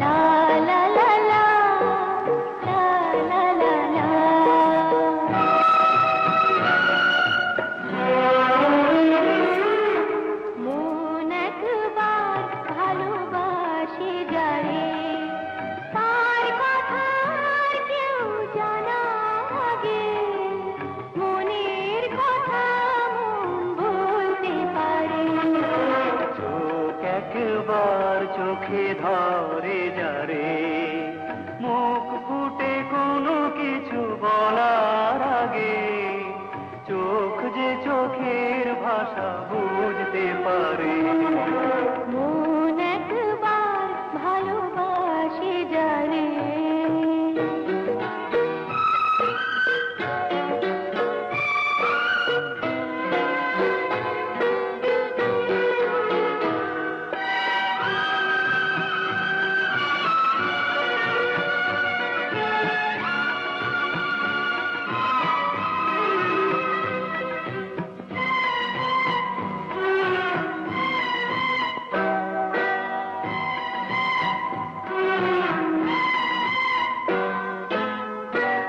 লা লা লা লা, লা লা লা লা। মন একবার ভালোবাসে যারে, তার কথা আর কেউ জানার আগে, মনের কথা মন বলতে পারে। চোখ একবার চোখে ধরে যারে, মুখ ফুটে কোনো কিছু বলার আগে, চোখ যে চোখের ভাষা বুঝতে পারে। মন একবার ভালোবাসে যারে।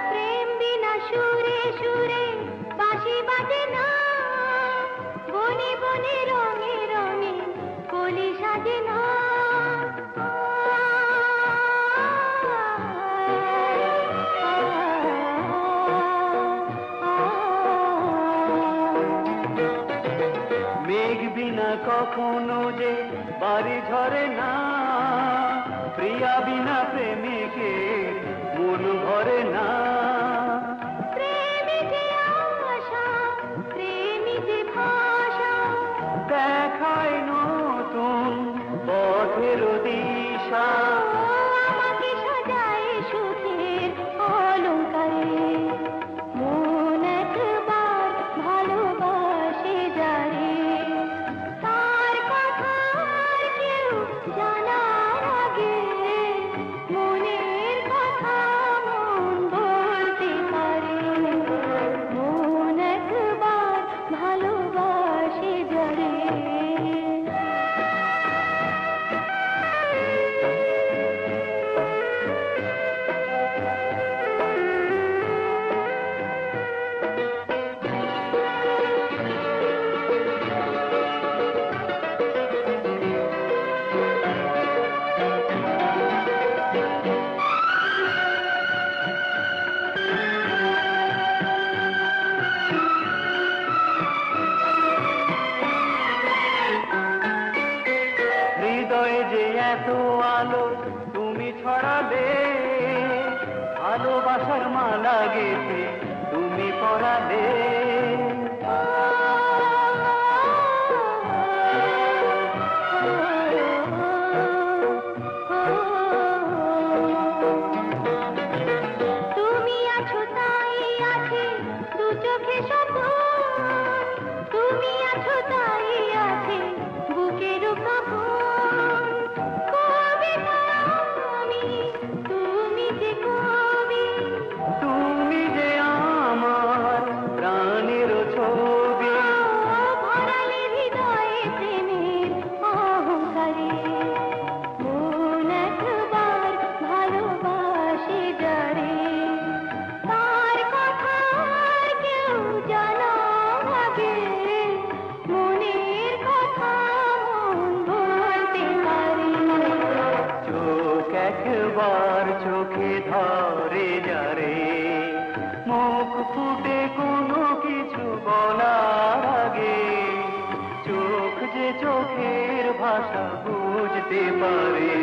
প্রেম বিনা সুরে সুরে বাঁশি বাজে না, বনে বনে রঙে রঙে কলি সাজে না। মেঘ বিনা কখনো যে বাড়ি ঝরে না, প্রিয়া বিনা প্রেমিকে মন ভরে না। প্রেমী যে আশা, প্রেমী যে ভাষা, দেখায় নতুন পথের দিশা। আমাকে সাজায় সুখের অলংকারে। মন একবার ভালোবাসে যারে, তার কথা আর কেউ জানার আগে, মনের কথা মন বলতে পারে। মন একবার ভালোবাসে যারে। হৃদয়ে যে এত আলো তুমি ছড়ালে, ভালোবাসার মালা গেঁথে তুমি পরালে। তুমি আছো তাই আছে দু চোখে স্বপন, তুমি আছো তাই আছে বুকের কাঁপন। কবিতা আমি, তুমি যে কবি, তুমি যে আমার প্রাণের ছবি। ভরালে হৃদয়ে প্রেমের অহংকারে। মন একবার ভালোবাসে যারে, তার কথা আর কেউ জানার আগে, মনের কথা মন বলতে পারে। চোখ একবার চোখে ধরে যারে, মুখ ফুটে কোনো কিছু বলার আগে, চোখ যে চোখের ভাষা বুঝতে পারে।